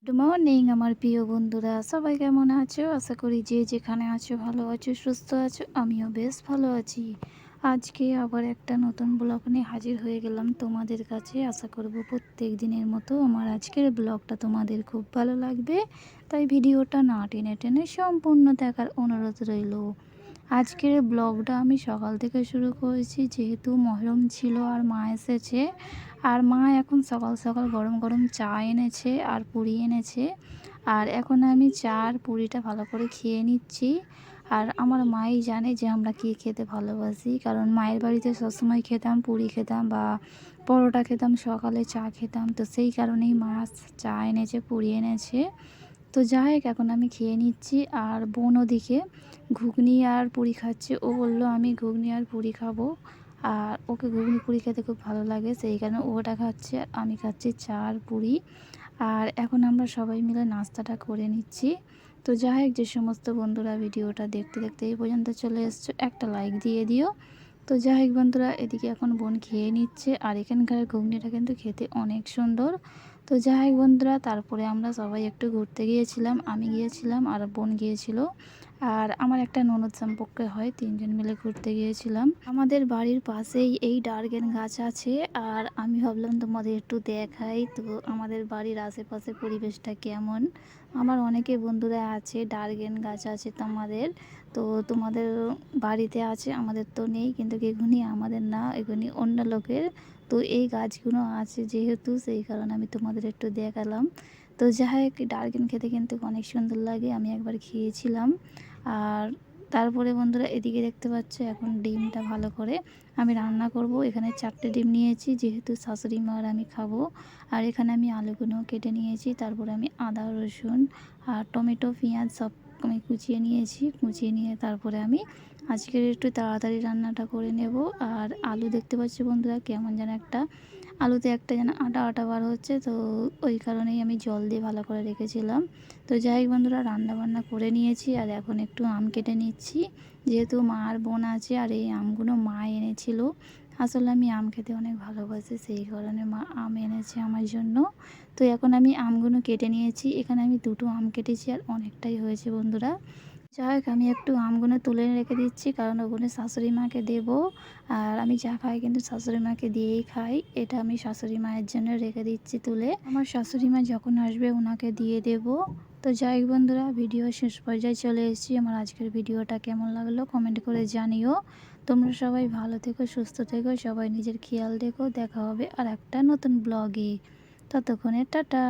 Good morning আমার প্রিয় বন্ধুরা, সবাই কেমন আছো? আশা করি যে যেখানে আছো ভালো আছো, সুস্থ আছো। আমিও বেশ ভালো আছি। আজকে আবার একটা নতুন ব্লগ নিয়ে হাজির হয়ে গেলাম তোমাদের কাছে। আশা করব প্রত্যেক দিনের মতো আমার আজকের ব্লগটা তোমাদের খুব ভালো লাগবে, তাই ভিডিওটা না টেনে টেনে সম্পূর্ণ দেখার অনুরোধ রইল। আজকের ব্লগটা আমি সকাল থেকে শুরু করেছি, যেহেতু মহরম ছিল আর মা এসেছে। আর মা এখন সকাল সকাল গরম গরম চা এনেছে আর পুরি এনেছে। আর এখন আমি চা আর পুরিটা ভালো করে খেয়ে নিচ্ছি। আর আমার মাই জানে যে আমরা কী খেতে ভালোবাসি, কারণ মায়ের বাড়িতে সবসময় খেতাম পুরি খেতাম বা পরোটা খেতাম, সকালে চা খেতাম। তো সেই কারণেই মা চা এনেছে, পুরি এনেছে। তো যাই হোক, এখন আমি খেয়ে নিচ্ছি। আর বোন ওদিকে ঘুগনি আর পুরি খাচ্ছে। ও বলল আমি ঘুগনি আর পুরি খাবো। আর ওকে ঘুগনি পুরি খেতে খুব ভালো লাগে, সেই কারণে ওটা খাচ্ছে আর আমি খাচ্ছি চা আর পুরি। আর এখন আমরা সবাই মিলে নাস্তাটা করে নিচ্ছি। তো যাই হোক, যে সমস্ত বন্ধুরা ভিডিওটা দেখতে দেখতে এই পর্যন্ত চলে এসছো, একটা লাইক দিয়ে দিও। তো যাই হোক বন্ধুরা, এদিকে এখন বোন খেয়ে নিচ্ছে। আর এখানকার ঘুগনিটা কিন্তু খেতে অনেক সুন্দর। তো যাই হোক বন্ধুরা, তারপরে আমরা সবাই একটু ঘুরতে গিয়েছিলাম। আমি গিয়েছিলাম আর বোন গিয়েছিল। আর আমার একটা ননদ সম্পর্কে হয়, তিনজন মিলে ঘুরতে গিয়েছিলাম। আমাদের বাড়ির পাশেই এই ডার্গেন গাছ আছে। আর আমি ভাবলাম তোমাদের একটু দেখাই তো আমাদের বাড়ির আশেপাশে পরিবেশটা কেমন। আমার অনেকে বন্ধুরা আছে, ডার্গেন গাছ আছে তোমাদের, তো তোমাদের বাড়িতে আছে, আমাদের তো নেই। কিন্তু এগুলি আমাদের না, এগুলি অন্য লোকের। তো এই গাছগুলো আছে যেহেতু, সেই কারণে আমি তোমাদের একটু দেখালাম। তো যাই হোক, ডারকেন খেতে কিন্তু অনেক সুন্দর লাগে, আমি একবার খেয়েছিলাম। আর তারপরে বন্ধুরা এদিকে দেখতে পাচ্ছ, এখন ডিমটা ভালো করে আমি রান্না করব। এখানে 4টে ডিম নিয়েছি, যেহেতু শাশুড়ি মা আর আমি খাবো। আর এখানে আমি আলুগুলো কেটে নিয়েছি। তারপরে আমি আদা রসুন আর টমেটো পেঁয়াজ সব আমি কুচিয়ে নিয়েছি। কুচিয়ে নিয়ে তারপরে আমি আজকের একটু তাড়াতাড়ি রান্নাটা করে নেব। আর আলু দেখতে পাচ্ছি বন্ধুরা, কেমন যেন একটা আলুতে একটা যেন আটা আটা বার হচ্ছে, তো ওই কারণেই আমি জল দিয়ে ভালো করে রেখেছিলাম। তো যাই হোক বন্ধুরা, রান্না বান্না করে নিয়েছি। আর এখন একটু আম কেটে নিচ্ছি, যেহেতু মা আর বোন আছে। আর এই আমগুলো মা এনেছিল। আসলে আমি আম খেতে অনেক ভালোবাসি, সেই কারণে মা আম এনেছে আমার জন্য। তো এখন আমি আমগুলো কেটে নিয়েছি। এখানে আমি 2টো আম কেটেছি আর অনেকটাই হয়েছে বন্ধুরা। যাই হোক, আমি একটু আমগুলো তুলে রেখে দিচ্ছি, কারণ ওগুলো শাশুড়ি মাকে দেবো। আর আমি যা খাই কিন্তু শাশুড়ি মাকে দিয়েই খাই। এটা আমি শাশুড়ি মায়ের জন্য রেখে দিচ্ছি তুলে। আমার শাশুড়ি মা যখন আসবে ওনাকে দিয়ে দেব। তো যাই হোক বন্ধুরা, ভিডিও শেষ পর্যায়ে চলে এসেছি। আমার আজকের ভিডিওটা কেমন লাগলো কমেন্ট করে জানিও। তোমরা সবাই ভালো থেকো, সুস্থ থেকো, সবাই নিজের খেয়াল রেখো। দেখা হবে আর একটা নতুন ব্লগে। ততক্ষণে টাটা।